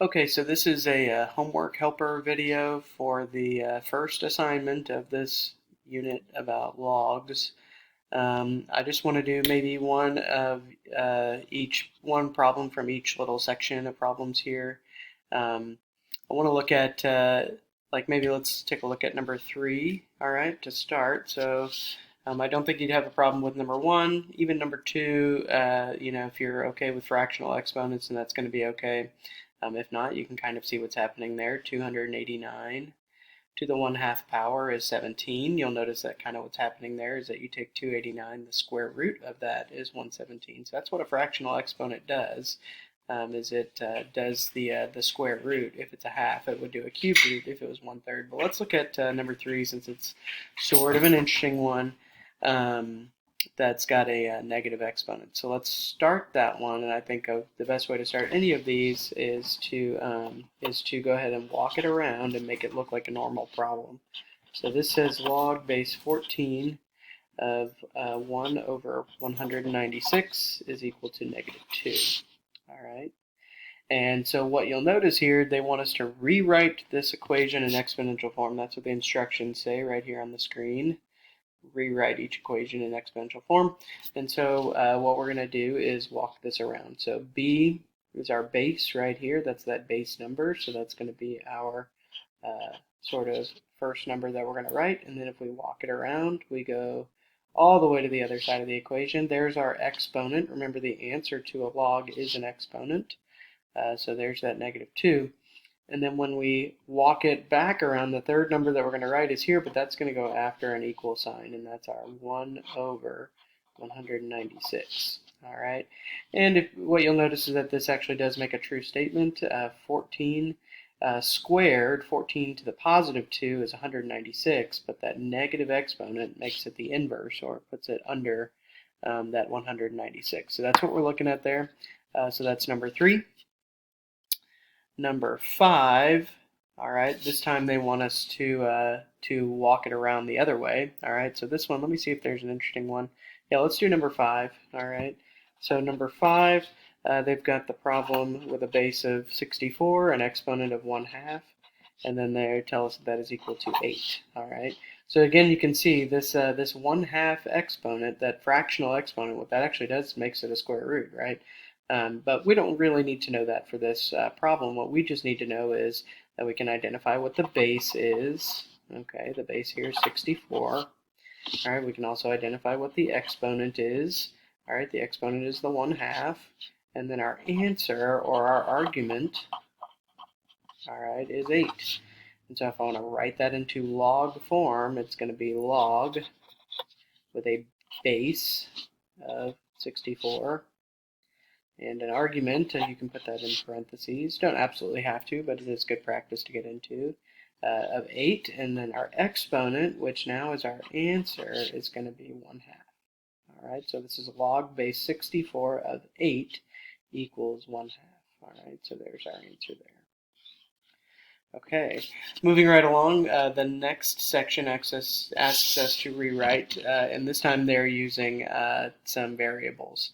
Okay, so this is a homework helper video for the first assignment of this unit about logs. I just want to do maybe one of one problem from each little section of problems here. I want to look at like maybe let's take a look at number 3. All right, to start. So I don't think you'd have a problem with number 1, even number 2. If you're okay with fractional exponents, then that's going to be okay. If not, you can kind of see what's happening there. 289 to the 1/2 power is 17. You'll notice that kind of what's happening there is that you take 289, the square root of that is 117. So that's what a fractional exponent does. Is it does the square root. If it's a half, it would do a cube root if it was 1/3. But let's look at number 3 since it's sort of an interesting one. That's got a negative exponent. So let's start that one, and I think the best way to start any of these is to go ahead and walk it around and make it look like a normal problem. So this says log base 14 of 1 over 196 is equal to -2. All right. And so what you'll notice here, they want us to rewrite this equation in exponential form. That's what the instructions say right here on the screen. Rewrite each equation in exponential form. And so what we're going to do is walk this around. So b is our base right here. That's that base number. So that's going to be our sort of first number that we're going to write. And then if we walk it around, we go all the way to the other side of the equation. There's our exponent. Remember, the answer to a log is an exponent. So there's that -2. And then when we walk it back around, the third number that we're going to write is here, but that's going to go after an equal sign, and that's our 1 over 196. All right. And what you'll notice is that this actually does make a true statement. 14 squared, 14 to the +2 is 196, but that negative exponent makes it the inverse, or puts it under that 196. So that's what we're looking at there. So that's number 3. Number 5, all right, this time they want us to walk it around the other way. All right, so this one, let me see if there's an interesting one. Yeah, let's do number 5. All right, so number 5, they've got the problem with a base of 64, an exponent of 1/2, and then they tell us that is equal to 8. All right, so again, you can see this this 1/2 exponent, that fractional exponent, what that actually does makes it a square root, right? But we don't really need to know that for this problem. What we just need to know is that we can identify what the base is. Okay, the base here is 64. All right, we can also identify what the exponent is. All right, the exponent is the 1/2. And then our answer, or our argument, all right, is 8. And so if I want to write that into log form, it's going to be log with a base of 64. And an argument, you can put that in parentheses. Don't absolutely have to, but it is good practice to get into, of 8. And then our exponent, which now is our answer, is going to be 1/2. All right, so this is log base 64 of 8 equals 1/2. All right, so there's our answer there. Okay, moving right along, the next section asks us to rewrite, and this time they're using some variables.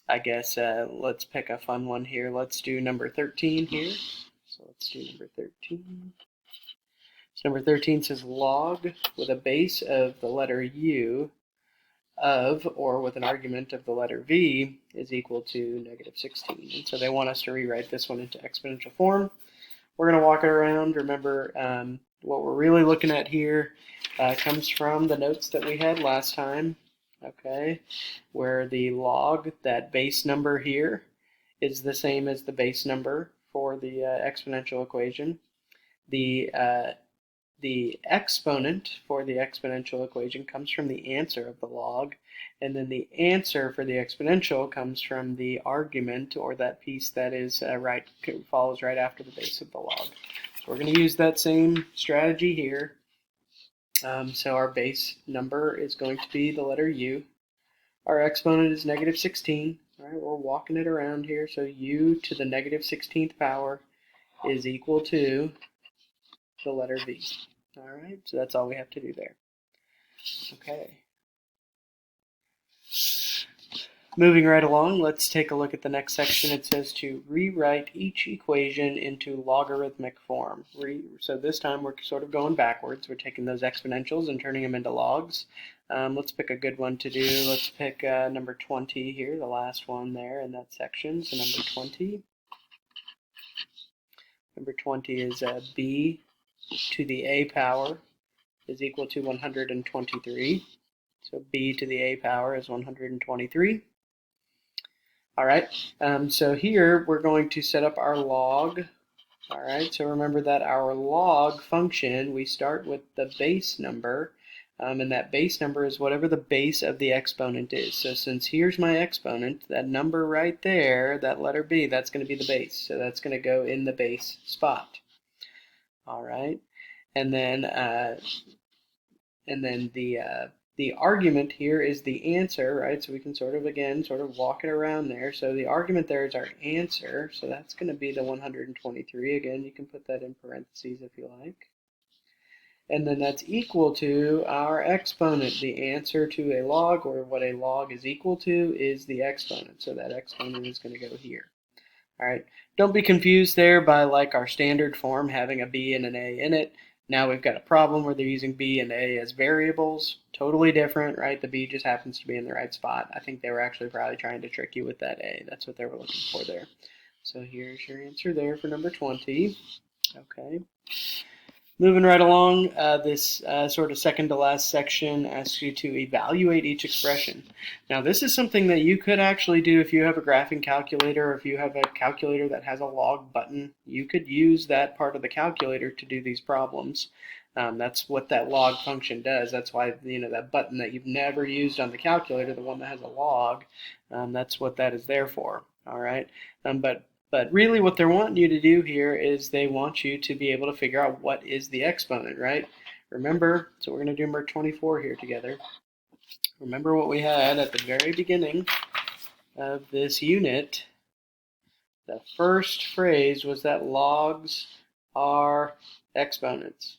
I guess let's pick a fun one here. Let's do number 13 here. So let's do number 13. So number 13 says log with a base of the letter U of, or with an argument of the letter V, is equal to -16. And so they want us to rewrite this one into exponential form. We're going to walk it around. Remember, what we're really looking at here comes from the notes that we had last time. Okay, where the log, that base number here, is the same as the base number for the exponential equation. The exponent for the exponential equation comes from the answer of the log, and then the answer for the exponential comes from the argument, or that piece that is follows right after the base of the log. So we're going to use that same strategy here. So our base number is going to be the letter U. Our exponent is -16. All right, we're walking it around here. So U to the -16th power is equal to the letter V. All right, so that's all we have to do there. Okay. Moving right along, let's take a look at the next section. It says to rewrite each equation into logarithmic form. So this time we're sort of going backwards. We're taking those exponentials and turning them into logs. Let's pick a good one to do. Let's pick number 20 here, the last one there in that section. So number 20. Number 20 is b to the a power is equal to 123. So b to the a power is 123. All right, so here we're going to set up our log. All right, so remember that our log function, we start with the base number, and that base number is whatever the base of the exponent is. So since here's my exponent, that number right there, that letter b, that's going to be the base. So that's going to go in the base spot. All right, and then the argument here is the answer, right? So we can sort of walk it around there. So the argument there is our answer. So that's going to be the 123. Again, you can put that in parentheses if you like. And then that's equal to our exponent. The answer to a log, or what a log is equal to, is the exponent. So that exponent is going to go here. All right. Don't be confused there by like our standard form having a b and an a in it. Now we've got a problem where they're using b and a as variables. Totally different, right? The b just happens to be in the right spot. I think they were actually probably trying to trick you with that a. That's what they were looking for there. So here's your answer there for number 20. Okay. Moving right along, this sort of second to last section asks you to evaluate each expression. Now this is something that you could actually do if you have a graphing calculator, or if you have a calculator that has a log button. You could use that part of the calculator to do these problems. That's what that log function does. That's why, that button that you've never used on the calculator, the one that has a log, that's what that is there for. All right, But really what they're wanting you to do here is they want you to be able to figure out what is the exponent, right? Remember, so we're going to do number 24 here together. Remember what we had at the very beginning of this unit. The first phrase was that logs are exponents.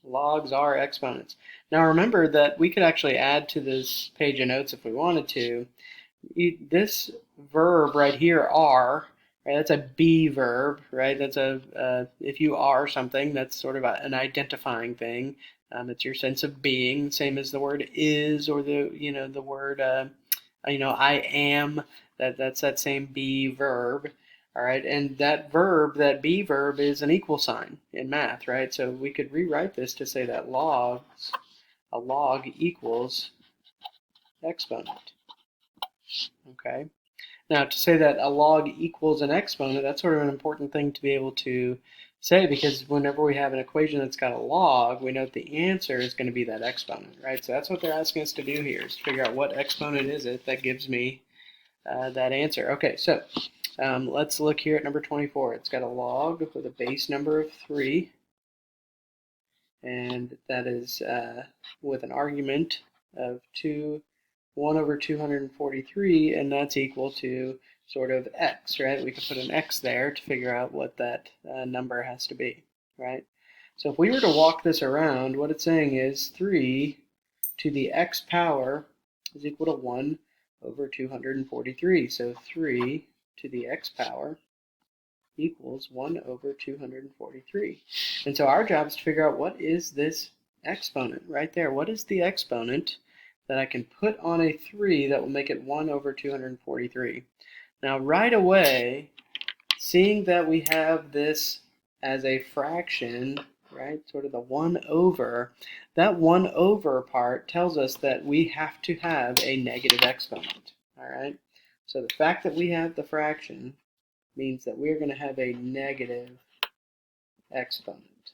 Logs are exponents. Now remember that we could actually add to this page of notes if we wanted to. This verb right here, are, right? That's a be verb, right? That's if you are something, that's sort of an identifying thing. It's your sense of being, same as the word is, or the word I am. That's that same be verb. All right, and that verb, that be verb, is an equal sign in math, right? So we could rewrite this to say that a log equals exponent. Okay. Now, to say that a log equals an exponent, that's sort of an important thing to be able to say, because whenever we have an equation that's got a log, we know that the answer is going to be that exponent, right? So that's what they're asking us to do here, is to figure out what exponent is it that gives me that answer. Okay, so let's look here at number 24. It's got a log with a base number of 3, and that is with an argument of 1 over 243, and that's equal to sort of x, right? We could put an x there to figure out what that number has to be, right? So if we were to walk this around, what it's saying is 3 to the x power is equal to 1 over 243. So 3 to the x power equals 1 over 243. And so our job is to figure out what is this exponent right there. What is the exponent that I can put on a 3 that will make it 1 over 243. Now right away, seeing that we have this as a fraction, right, sort of the 1 over, that 1 over part tells us that we have to have a negative exponent, all right? So the fact that we have the fraction means that we're going to have a negative exponent,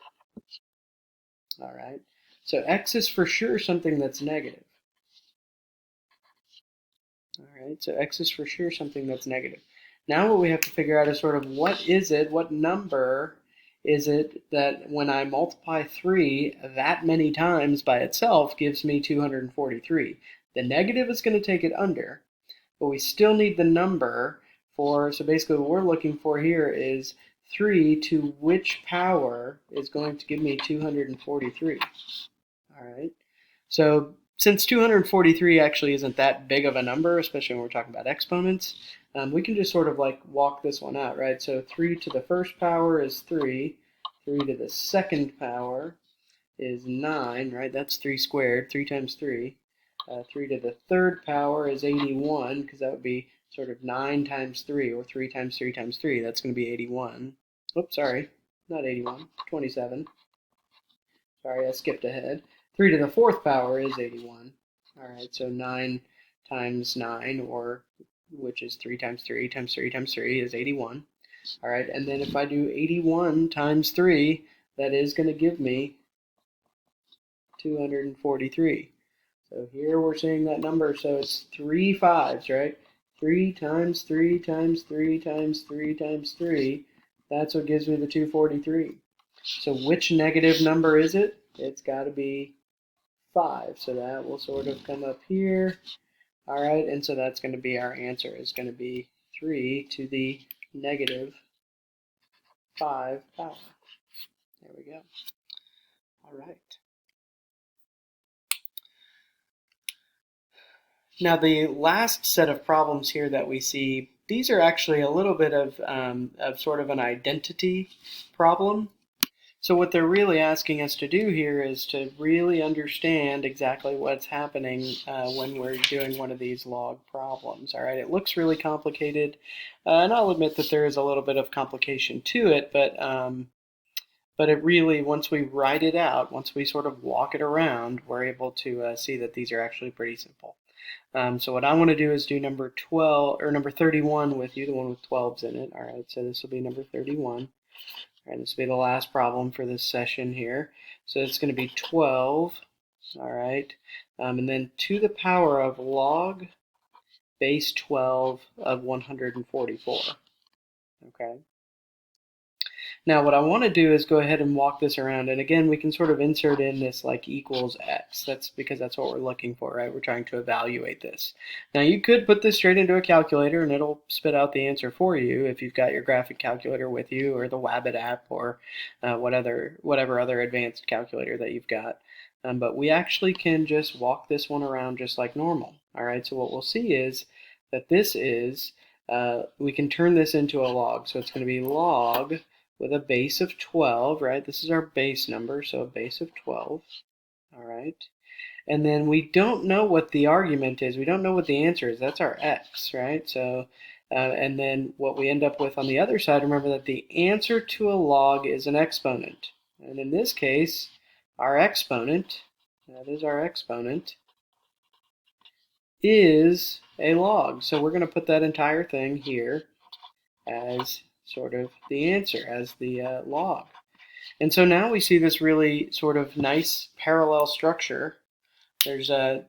all right? So x is for sure something that's negative. All right, so x is for sure something that's negative. Now what we have to figure out is sort of what number is it that when I multiply 3 that many times by itself gives me 243. The negative is going to take it under, but we still need the number for, so basically what we're looking for here is 3 to which power is going to give me 243. All right, so since 243 actually isn't that big of a number, especially when we're talking about exponents, we can just sort of like walk this one out, right? So 3 to the first power is 3. 3 to the second power is 9, right? That's 3 squared, 3 times 3. 3 to the third power is 81, because that would be sort of 9 times 3, or 3 times 3 times 3. That's going to be 81. Oops, sorry, not 81, 27. Sorry, I skipped ahead. 3 to the fourth power is 81. All right, so 9 times 9, or which is 3 times 3 times 3 times 3 is 81. All right, and then if I do 81 times 3, that is going to give me 243. So here we're seeing that number, so it's 3 5s, right? 3 times 3 times 3 times 3 times 3, that's what gives me the 243. So which negative number is it? It's got to be 5. So that will sort of come up here. All right, and so that's going to be our answer. It's going to be 3 to the negative 5 power. There we go. All right. Now the last set of problems here that we see, these are actually a little bit of sort of an identity problem. So what they're really asking us to do here is to really understand exactly what's happening when we're doing one of these log problems. All right, it looks really complicated, and I'll admit that there is a little bit of complication to it, but it really, once we write it out, once we sort of walk it around, we're able to see that these are actually pretty simple. So what I want to do is do number 12 or number 31 with you, the one with 12s in it. All right, so this will be number 31. All right, this will be the last problem for this session here. So it's going to be 12, all right, and then to the power of log base 12 of 144, okay. Now what I want to do is go ahead and walk this around, and again we can sort of insert in this like equals x. That's because that's what we're looking for, right? We're trying to evaluate this. Now you could put this straight into a calculator and it'll spit out the answer for you if you've got your graphic calculator with you, or the Wabbit app, or whatever other advanced calculator that you've got. But we actually can just walk this one around just like normal. All right, so what we'll see is that this is, we can turn this into a log. So it's going to be log with a base of 12, right? This is our base number, so a base of 12, all right? And then we don't know what the argument is. We don't know what the answer is. That's our x, right? So, and then what we end up with on the other side, remember that the answer to a log is an exponent. And in this case, our exponent, that is our exponent, is a log. So we're going to put that entire thing here as sort of the answer, as the log. And so now we see this really sort of nice parallel structure. There's a,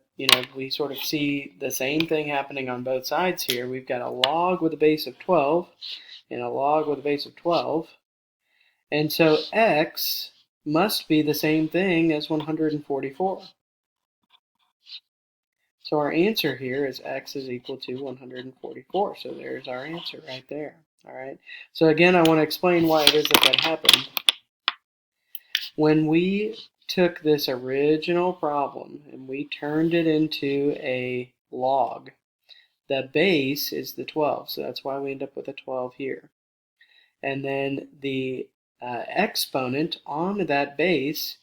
we sort of see the same thing happening on both sides here. We've got a log with a base of 12 and a log with a base of 12. And so x must be the same thing as 144. So our answer here is x is equal to 144. So there's our answer right there. All right. So again, I want to explain why it is that happened. When we took this original problem and we turned it into a log, the base is the 12. So that's why we end up with a 12 here. And then the exponent on that base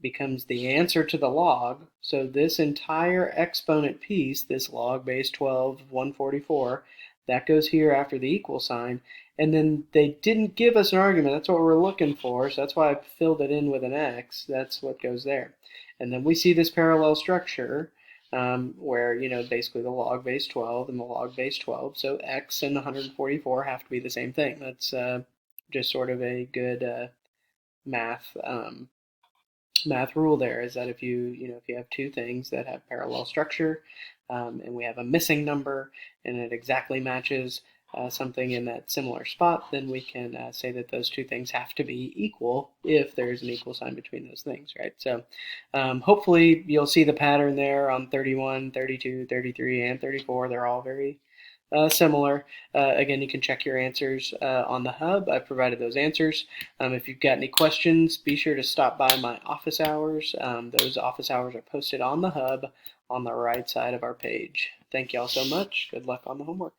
becomes the answer to the log. So this entire exponent piece, this log base 12 of 144, that goes here after the equal sign. And then they didn't give us an argument. That's what we're looking for. So that's why I filled it in with an x. That's what goes there. And then we see this parallel structure where, basically the log base 12 and the log base 12. So x and 144 have to be the same thing. That's just sort of a good math rule there, is that if you have two things that have parallel structure and we have a missing number and it exactly matches something in that similar spot, then we can say that those two things have to be equal if there's an equal sign between those things, right? So hopefully you'll see the pattern there on 31, 32, 33, and 34. They're all very similar. Again, you can check your answers on the hub. I provided those answers. If you've got any questions, be sure to stop by my office hours. Those office hours are posted on the hub on the right side of our page. Thank you all so much. Good luck on the homework.